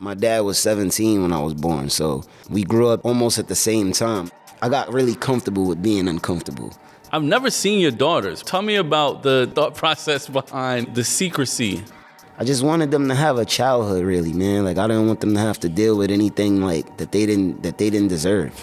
My dad was 17 when I was born, so we grew up almost at the same time. I got really comfortable with being uncomfortable. I've never seen your daughters. Tell me about the thought process behind the secrecy. I just wanted them to have a childhood, really, man. Like, I didn't want them to have to deal with anything like that they didn't deserve.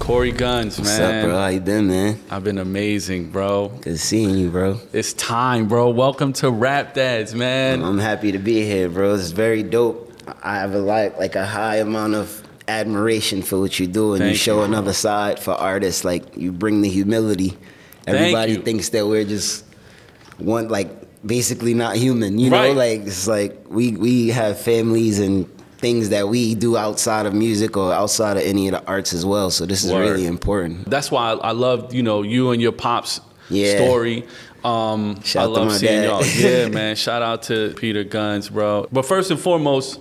Cory Gunz, man. What's up, bro? How you been, man? I've been amazing, bro. Good seeing you, bro. It's time, bro. Welcome to Rap Dads, man. I'm happy to be here, bro. It's very dope. I have a high amount of admiration for what you do, and you show another side for artists. Like, you bring the humility. Everybody thinks that we're just basically not human, you know? Like, it's like we have families and things that we do outside of music or outside of any of the arts as well. So this is really important. That's why I love, you and your pops story. Shout I love to my seeing dad. y'all. Yeah, man. Shout out to Peter Gunz, bro. But first and foremost,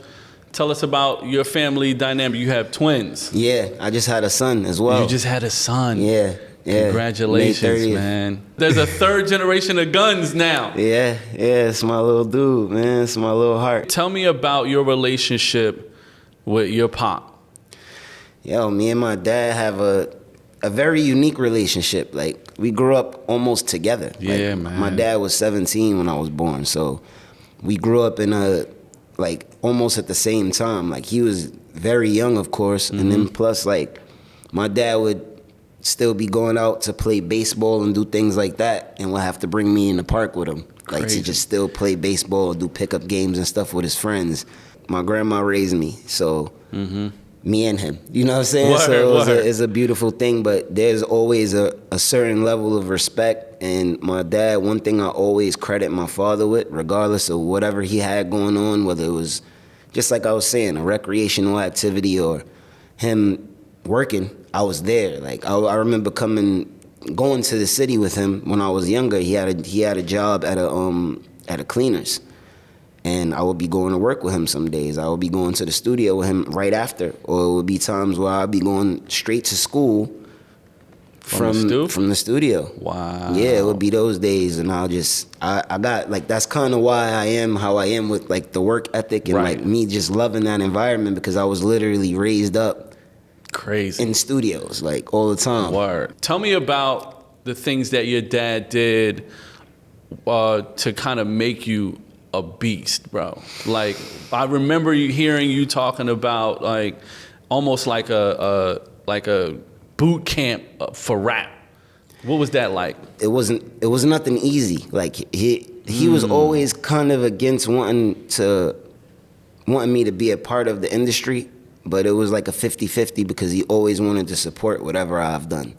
tell us about your family dynamic. You have twins. Yeah, I just had a son as well. You just had a son. Yeah. Congratulations, man. There's a third generation of Gunz now. Yeah, it's my little dude, man. It's my little heart. Tell me about your relationship with your pop. Yo, me and my dad have a very unique relationship. Like, we grew up almost together. Yeah, man. My dad was 17 when I was born, so we grew up in almost at the same time. Like, he was very young, of course, and then plus, like, my dad would still be going out to play baseball and do things like that, and would have to bring me in the park with him, like to just still play baseball, do pickup games and stuff with his friends. My grandma raised me, so me and him, you know what I'm saying? It's a beautiful thing, but there's always a certain level of respect. And my dad, one thing I always credit my father with, regardless of whatever he had going on, whether it was, just like I was saying, a recreational activity or him working, I was there. Like, I remember going to the city with him when I was younger. He had a job at a cleaners, and I would be going to work with him some days. I would be going to the studio with him right after, or it would be times where I'd be going straight to school from the studio. Wow. Yeah, it would be those days, and I got, like, that's kind of why I am how I am with, like, the work ethic and like me just loving that environment, because I was literally raised up in studios, like, all the time. Word. Tell me about the things that your dad did to kind of make you a beast, bro. Like, I remember hearing you talking about, like, almost like a boot camp for rap. What was that like? It was nothing easy. Like, he was always kind of against wanting me to be a part of the industry. But it was like a 50-50, because he always wanted to support whatever I've done.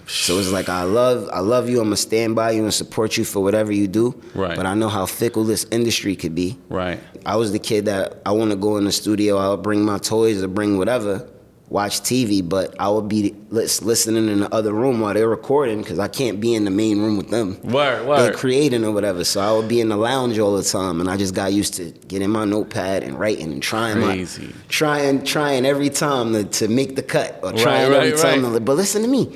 So it's like, I love you, I'm gonna stand by you and support you for whatever you do. Right. But I know how fickle this industry could be. Right. I was the kid that I wanna go in the studio, I'll bring my toys or bring whatever, watch TV, but I would be listening in the other room while they're recording, because I can't be in the main room with them. Word. They're creating or whatever, so I would be in the lounge all the time, and I just got used to getting my notepad and writing and trying every time to make the cut, or every time. But listen to me.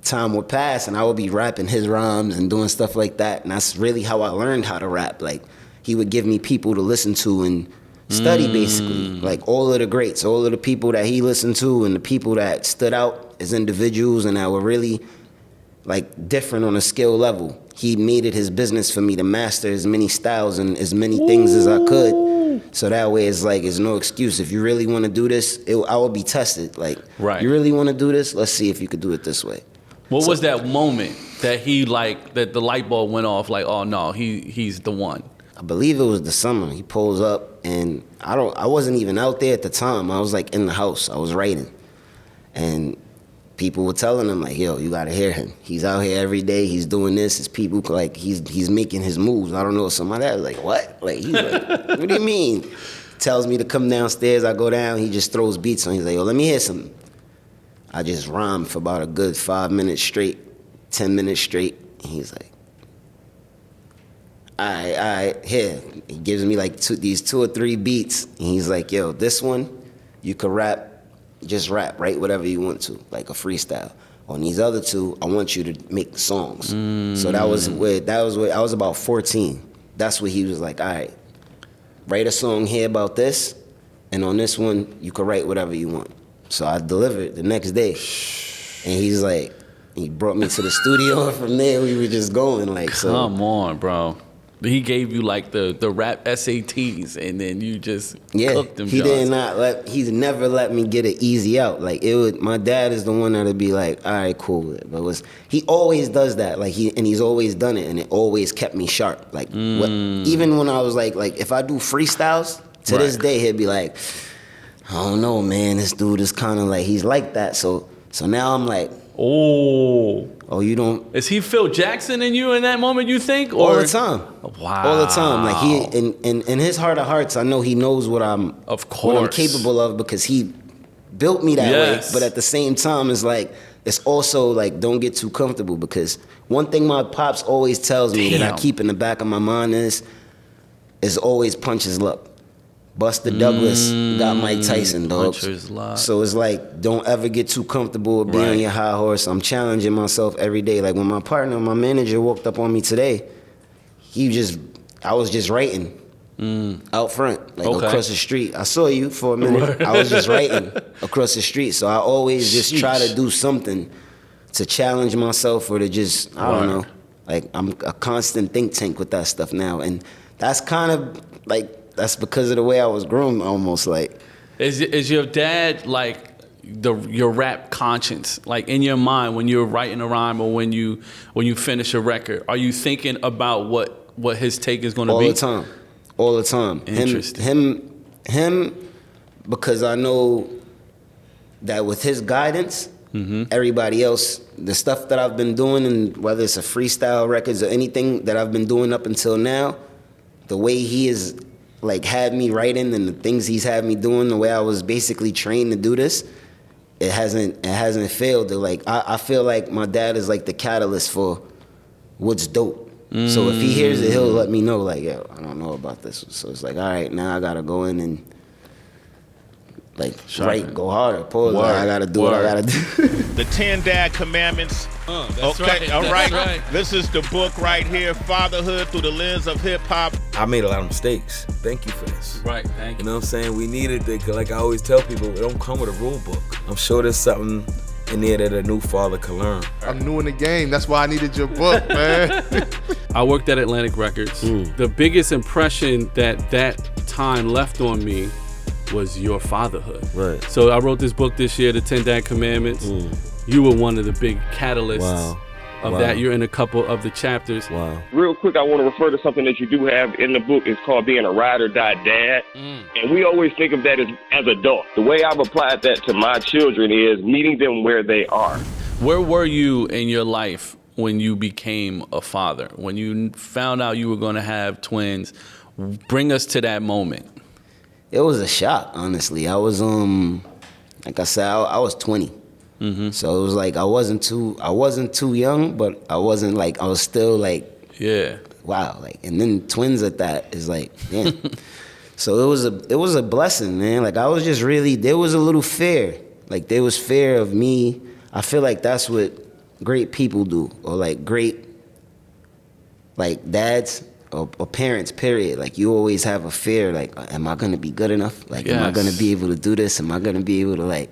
Time would pass, and I would be rapping his rhymes and doing stuff like that, and that's really how I learned how to rap. Like, he would give me people to listen to and study, basically, like all of the greats, all of the people that he listened to, and the people that stood out as individuals and that were really, like, different on a skill level. He made it his business for me to master as many styles and as many things as I could, so that way it's like, it's no excuse. If you really want to do this, I will be tested. Like, you really want to do this? Let's see if you could do it this way. What was that moment that that the light bulb went off, like, oh no, he's the one? I believe it was the summer. He pulls up, and I wasn't even out there at the time. I was, like, in the house. I was writing. And people were telling him, like, yo, you gotta hear him. He's out here every day. He's doing this. His people, like, he's making his moves. I don't know, somebody that was like, what? Like, he's like, what do you mean? Tells me to come downstairs. I go down. He just throws beats on. He's like, yo, let me hear something. I just rhymed for about a good 5 minutes straight, 10 minutes straight. And he's like, all right, here. He gives me like these 2 or 3 beats. And he's like, yo, this one, you could rap, just rap, write whatever you want to, like a freestyle. On these other two, I want you to make songs. So that was where I was about 14. That's what he was like, all right, write a song here about this, and on this one, you can write whatever you want. So I delivered the next day. And he's like, he brought me to the studio, and from there we were just going like so. Come on, bro. He gave you like the rap SATs, and then you just cooked them. He's never let me get it easy out. Like my dad is the one that'd be like, all right, cool. But he always does that. Like he's always done it, and it always kept me sharp. Like even when I was like if I do freestyles to this day, he'd be like, I don't know, man. This dude is kind of like he's like that. So now I'm like, oh, you don't. Is he Phil Jackson in you in that moment, you think? All the time. Wow. All the time. Like he in his heart of hearts, I know he knows what I'm capable of because he built me that way. But at the same time, it's like it's also like don't get too comfortable because one thing my pops always tells me that I keep in the back of my mind is always puncher's luck. Buster Douglas got Mike Tyson, dog. So it's like, don't ever get too comfortable with being on your high horse. I'm challenging myself every day. Like when my manager walked up on me today, I was just writing out front, across the street. I saw you for a minute. I was just writing across the street. So I always just try to do something to challenge myself or to just, I don't know. Like I'm a constant think tank with that stuff now. And that's kind of like, that's because of the way I was groomed, almost like. Is your dad like your rap conscience, like in your mind when you're writing a rhyme or when you finish a record? Are you thinking about what his take is going to be? All the time. Interesting. Him, because I know that with his guidance, everybody else, the stuff that I've been doing, and whether it's a freestyle records or anything that I've been doing up until now, the way he is. Like had me writing and the things he's had me doing, the way I was basically trained to do this, it hasn't failed. I feel like my dad is like the catalyst for what's dope. So if he hears it, he'll let me know like, yo, I don't know about this. So it's like, all right, now I gotta go in and go harder. Pause. I gotta do what I gotta do. The 10 Dad Commandments. That's right. All right. Right. This is the book right here, Fatherhood Through the Lens of Hip Hop. I made a lot of mistakes. Thank you for this. Right, thank you. You know what I'm saying? We needed it. Like I always tell people, it don't come with a rule book. I'm sure there's something in there that a new father can learn. I'm new in the game. That's why I needed your book, man. I worked at Atlantic Records. The biggest impression that time left on me was your fatherhood. Right. So I wrote this book this year, The 10 Dad Commandments. You were one of the big catalysts of that. You're in a couple of the chapters. Wow. Real quick, I want to refer to something that you do have in the book. It's called being a ride or die dad. And we always think of that as adults. The way I've applied that to my children is meeting them where they are. Where were you in your life when you became a father? When you found out you were going to have twins? Bring us to that moment. It was a shock, honestly. I was like I said, I was 20. So it was like I wasn't too young, but I wasn't like, I was still like, wow, like, and then twins at that is like, damn. So it was a blessing, man. Like I was just really, there was a little fear. Like there was fear of me. I feel like that's what great people do, or like great like dads or parents, period. Like you always have a fear, like, am I gonna be good enough? Like, am I gonna be able to do this? Am I gonna be able to like,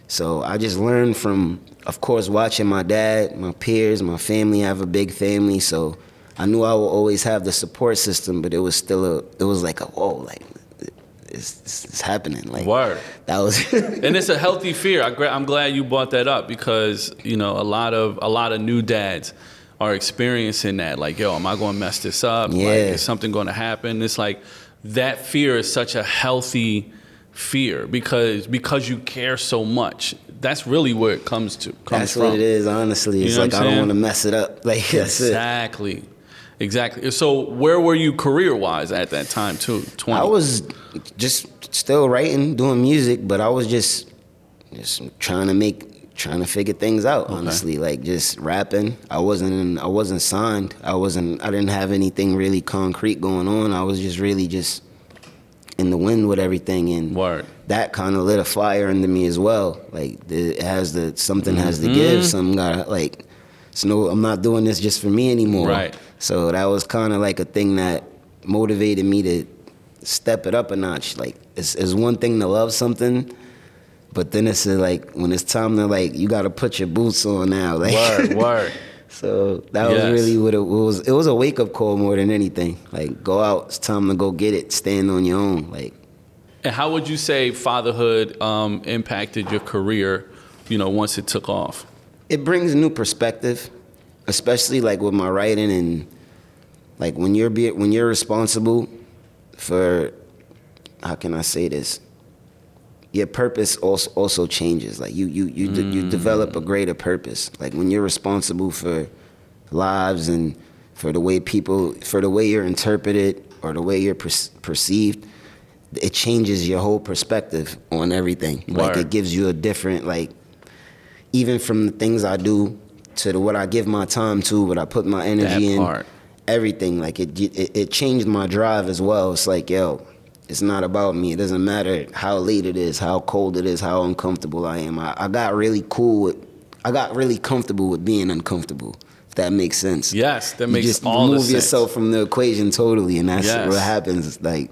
so I just learned from, of course, watching my dad, my peers, my family. I have a big family, so I knew I would always have the support system, but it was still it was like whoa, like, it's happening. Like, word. That was and it's a healthy fear. I'm glad you brought that up because, you know, a lot of new dads are experiencing that. Like, yo, am I going to mess this up? Yeah. Like, is something going to happen? It's like that fear is such a healthy fear because you care so much. That's really where it comes from. That's what it is, honestly. It's like I don't want to mess it up. Like that's exactly. Exactly. So where were you career-wise at that time, too? 20? I was just still writing, doing music, but I was just trying to figure things out, honestly. Like just rapping. I wasn't signed. I didn't have anything really concrete going on. I was just really in the wind with everything, and Word. that kind of lit a fire into me as well. Like it has something has to give. Something got like, I'm not doing this just for me anymore. Right. So that was kind of like a thing that motivated me to step it up a notch. Like it's one thing to love something, but then it's like when it's time to like you got to put your boots on now. Like, Word. So that was really what it was. It was a wake up call more than anything. Like go out, it's time to go get it. Stand on your own. Like. And how would you say fatherhood impacted your career? Once it took off. It brings a new perspective, especially like with my writing and like when you're responsible for, how can I say this? Your purpose also changes. Like you develop a greater purpose. Like when you're responsible for lives and for the way you're interpreted or the way you're perceived, it changes your whole perspective on everything. Like it gives you a different, like, even from the things I do to what I give my time to, what I put my energy in, everything. Like it changed my drive as well. It's like, yo, it's not about me. It doesn't matter how late it is, how cold it is, how uncomfortable I am. I got really comfortable with being uncomfortable. If that makes sense. Yes, that makes just all the sense. Remove yourself from the equation totally, and that's what happens. It's like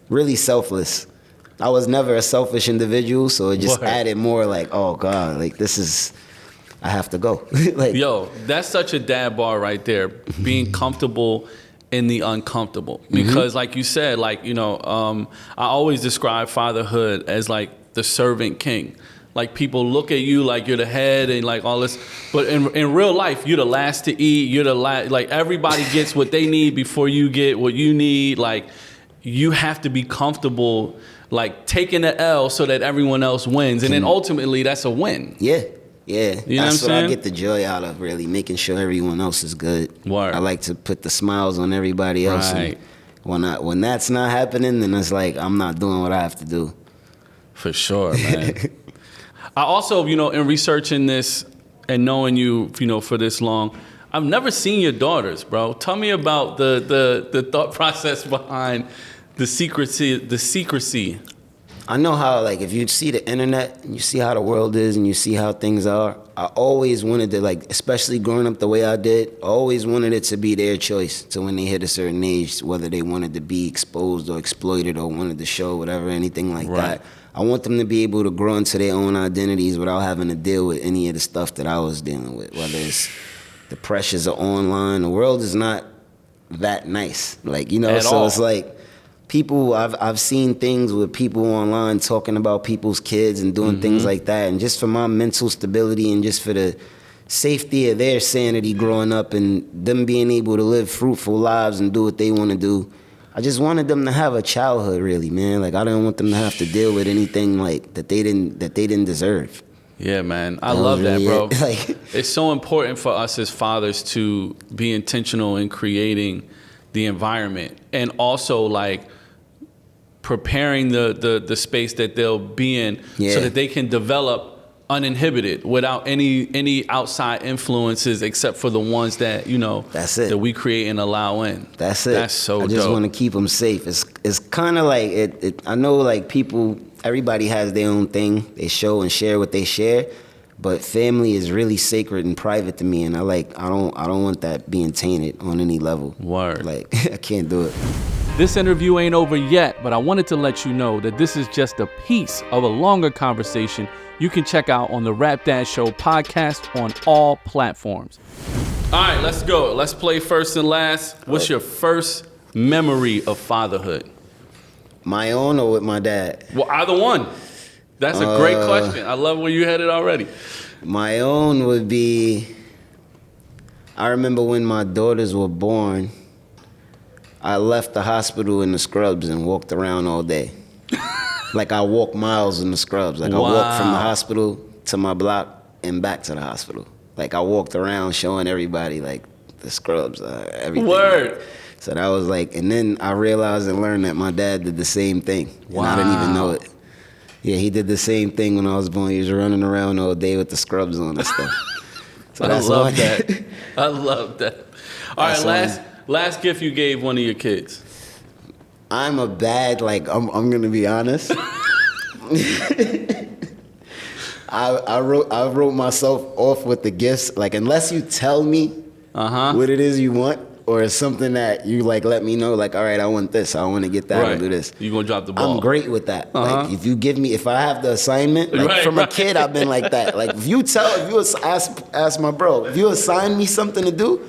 really selfless. I was never a selfish individual, so it just added more like, oh God, like I have to go. Like, yo, that's such a dad bar right there. Being comfortable in the uncomfortable. Because like you said, like, I always describe fatherhood as like the servant king. Like people look at you like you're the head and like all this, but in real life, you're the last to eat. You're the last, like everybody gets what they need before you get what you need. Like you have to be comfortable like taking the L so that everyone else wins. And then ultimately that's a win. Yeah. You know that's what I get the joy out of, really, making sure everyone else is good. Word. I like to put the smiles on everybody else. Right. And when that's not happening, then it's like I'm not doing what I have to do. For sure, man. I also, in researching this and knowing you, for this long, I've never seen your daughters, bro. Tell me about the thought process behind the secrecy. I know how, like, if you see the internet and you see how the world is and you see how things are, I always wanted to, like, especially growing up the way I did, I always wanted it to be their choice to when they hit a certain age, whether they wanted to be exposed or exploited or wanted to show whatever, anything like that. I want them to be able to grow into their own identities without having to deal with any of the stuff that I was dealing with, whether it's the pressures of online. The world is not that nice, like, At so all. It's like, people, I've seen things with people online talking about people's kids and doing things like that, and just for my mental stability and just for the safety of their sanity growing up and them being able to live fruitful lives and do what they want to do, I just wanted them to have a childhood, really, man. Like I didn't want them to have to deal with anything like that they didn't deserve. Yeah, man. I love that, really bro. Like, it's so important for us as fathers to be intentional in creating the environment and also like preparing the space that they'll be in so that they can develop uninhibited without any outside influences except for the ones that that's it, that we create and allow in. That's it. That's so dope. I just want to keep them safe. It's kind of like it. I know like people, everybody has their own thing. They show and share what they share, but family is really sacred and private to me, and I don't want that being tainted on any level. Word. Like I can't do it. This interview ain't over yet, but I wanted to let you know that this is just a piece of a longer conversation you can check out on the Rap Dad Show podcast on all platforms. All right, let's go. Let's play first and last. What's your first memory of fatherhood? My own or with my dad? Well, either one. That's a great question. I love where you headed already. My own would be, I remember when my daughters were born, I left the hospital in the scrubs and walked around all day. Like I walked miles in the scrubs. Like I walked from the hospital to my block and back to the hospital. Like I walked around showing everybody like the scrubs, everything. Word. So that was like, and then I realized and learned that my dad did the same thing. Wow. And I didn't even know it. Yeah, he did the same thing when I was born. He was running around all day with the scrubs on and stuff. So I love that. I love that. All right, last gift you gave one of your kids. I'm a bad, like, I'm gonna be honest. I wrote myself off with the gifts. Like, unless you tell me what it is you want, or it's something that you like let me know, like, all right, I want this, I want to get that, I'll do this. You gonna drop the ball. I'm great with that. Like, if you give me, if I have the assignment, like a kid, I've been like that. Like, if you ask my bro, if you assign me something to do,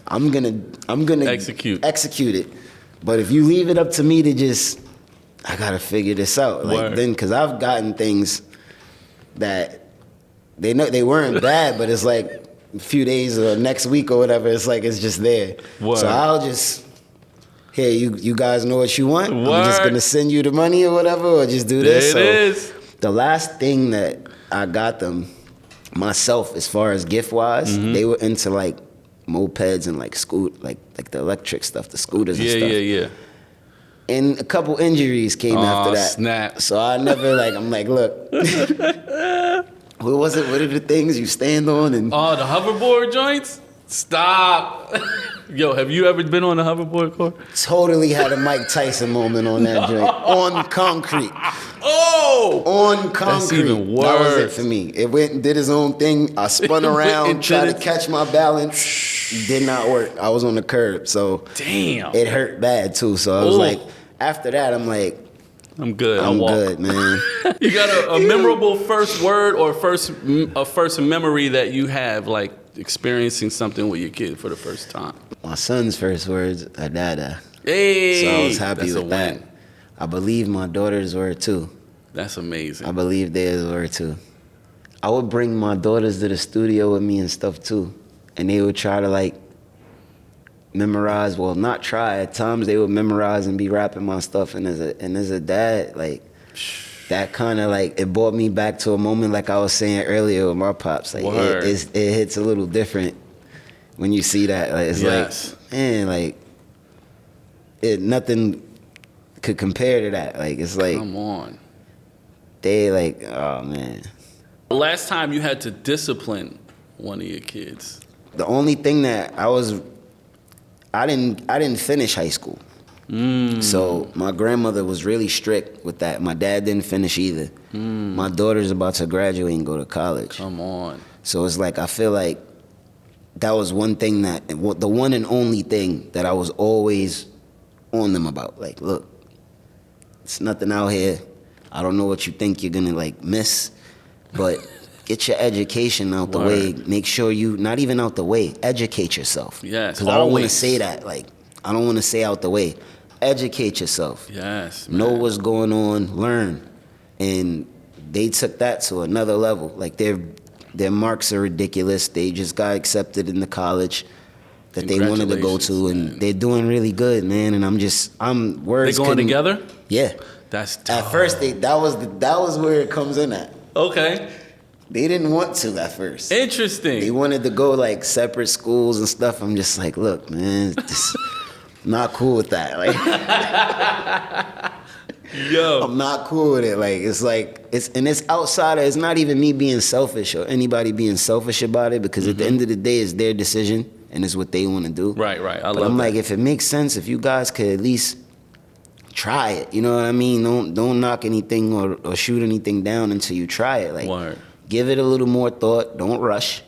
I'm gonna execute it. But if you leave it up to me to just, I gotta figure this out. Like, then, because I've gotten things that they know they weren't bad, but it's like a few days or next week or whatever, it's like it's just there. So I'll just, here, you guys know what you want. I'm just gonna send you the money or whatever, or just do this. There it is. The last thing that I got them myself, as far as gift wise, they were into like mopeds and like like the electric stuff, the scooters and stuff. Yeah. And a couple injuries came after that. Snap. So I never I'm like, look. What was it? What are the things you stand on? And the hoverboard joints? Stop. Yo, have you ever been on a hoverboard, Cory? Totally had a Mike Tyson moment on that joint. On concrete. Oh! On concrete. That's even worse. That was it for me. It went and did its own thing. I spun around, tried to catch my balance. Did not work. I was on the curb. So damn. It hurt bad too. So I was like, after that, I'm like, I'm good. I'm good, man. You got a memorable first word or a first memory that you have, like experiencing something with your kid for the first time? My son's first words are dada. Hey, so I was happy with that. I believe my daughters were too. That's amazing. I believe theirs were too. I would bring my daughters to the studio with me and stuff too, and they would try to like memorize. Well, not try. At times they would memorize and be rapping my stuff. And as a dad, like that kind of like it brought me back to a moment like I was saying earlier with my pops. Like it hits a little different when you see that. Like, it's like, man, like nothing could compare to that. Like, it's like, come on. They like, oh man. The last time you had to discipline one of your kids? The only thing that I didn't finish high school. So my grandmother was really strict with that. My dad didn't finish either. My daughter's about to graduate and go to college. Come on. So it's like, I feel like that was one thing that, the one and only thing that I was always on them about. Like, look, it's nothing out here. I don't know what you think you're gonna like miss, but get your education out the way. Make sure you, not even out the way, educate yourself. Yes, because I don't want to say that. Like, I don't want to say out the way. Educate yourself. Yes, man. Know what's going on. Learn. And they took that to another level. Like, their marks are ridiculous. They just got accepted in the college that they wanted to go to, and they're doing really good, man. And words. They going together? Yeah. That's dope. At first, that was where it comes in at. Okay. They didn't want to at first. Interesting. They wanted to go like separate schools and stuff. I'm just like, look, man, not cool with that. Like, yo, I'm not cool with it. Like, it's outside of, it's not even me being selfish or anybody being selfish about it, because at the end of the day, it's their decision and it's what they want to do. Right. But I'm like, if it makes sense, if you guys could at least try it, you know what I mean? Don't knock anything or shoot anything down until you try it. Like, give it a little more thought. Don't rush.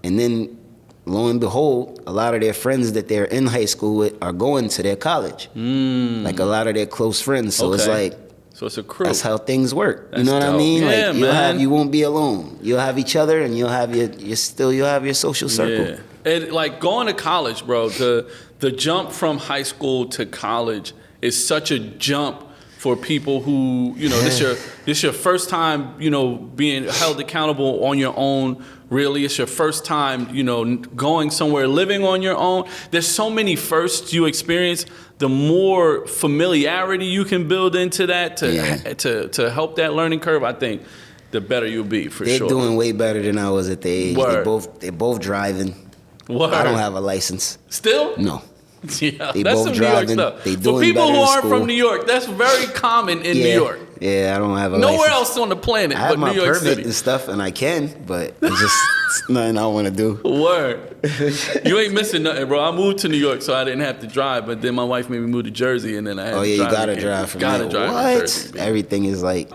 And then, lo and behold, a lot of their friends that they're in high school with are going to their college. Like, a lot of their close friends. So it's like, so it's a crew. That's how things work. You know what I mean? Yeah, like, you won't be alone. You'll have each other, and you'll have your social circle. Yeah. And like going to college, bro, the jump from high school to college is such a jump for people who, you know, this your first time, you know, being held accountable on your own. Really, it's your first time, you know, going somewhere, living on your own. There's so many firsts you experience. The more familiarity you can build into that to help that learning curve, I think the better you'll be, for sure. They're doing way better than I was at their age. They're both driving. Word. I don't have a license. Still? No. Yeah, they that's both some driving. New York stuff. They For doing people better who in aren't school. from New York, that's very common in New York. Yeah, I don't have a Nowhere license. else on the planet I have but my New York permit City. and stuff, and I can, but it's just It's nothing I want to do. Word. You ain't missing nothing, bro. I moved to New York, so I didn't have to drive. But then my wife made me move to Jersey, and then I had to drive. You gotta again. drive from Gotta there. drive What? from Jersey. Everything is like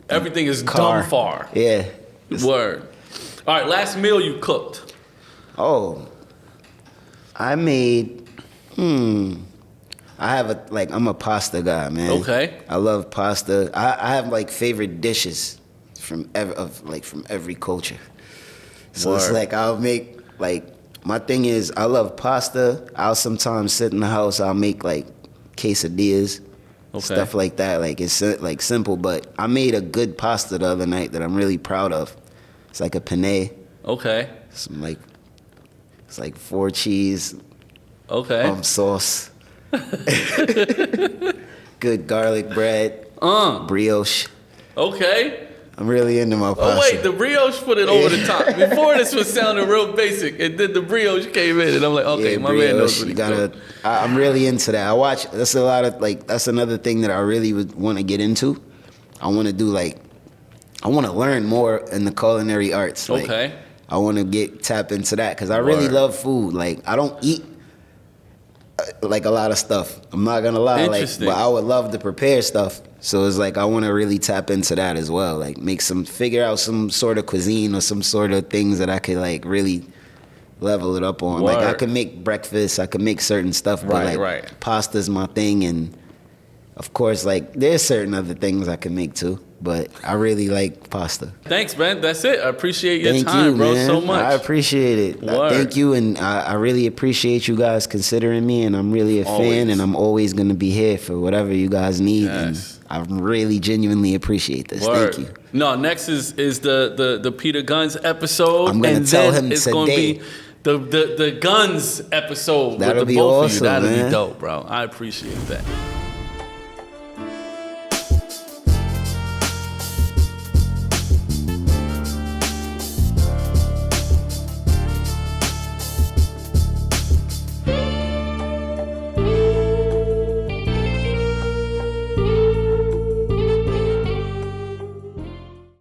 Everything is car. dumb far. Yeah. Word. All right, last meal you cooked. Oh, I made. I have I'm a pasta guy, man. Okay. I love pasta. I have like favorite dishes from every culture. So it's Word. like I'll make my thing is I love pasta. I'll sometimes sit in the house. I'll make like quesadillas, stuff like that. Like it's like simple, but I made a good pasta the other night that I'm really proud of. It's like a penne. Okay. It's like 4 cheese. Okay. Sauce. Good garlic bread. Brioche. Okay. I'm really into my pasta. Oh wait, the brioche put it over the top. Before this was sounding real basic, and then the brioche came in, and I'm like, okay, my man knows what he's doing. I'm really into that. That's a lot of that's another thing that I really would want to get into. I want to do I want to learn more in the culinary arts. Okay. I want to tap into that because I really love food. I don't eat a lot of stuff. I'm not gonna lie. But I would love to prepare stuff. So it's I want to really tap into that as well. Figure out some sort of cuisine or some sort of things that I could really level it up on. I could make breakfast. I could make certain stuff, but pasta's my thing, and of course, there's certain other things I can make too. But I really like pasta. Thanks, man. That's it. I appreciate your time, bro, man. so much. I appreciate it. Thank you, and I really appreciate you guys considering me, and I'm really a fan, and I'm always going to be here for whatever you guys need, and I really genuinely appreciate this. Word. Thank you. No, next is the Peter Gunz episode. I'm going to tell him it's today. Gonna be the Gunz episode That'll with the be both awesome, of you. That'll man. be dope, bro. I appreciate that.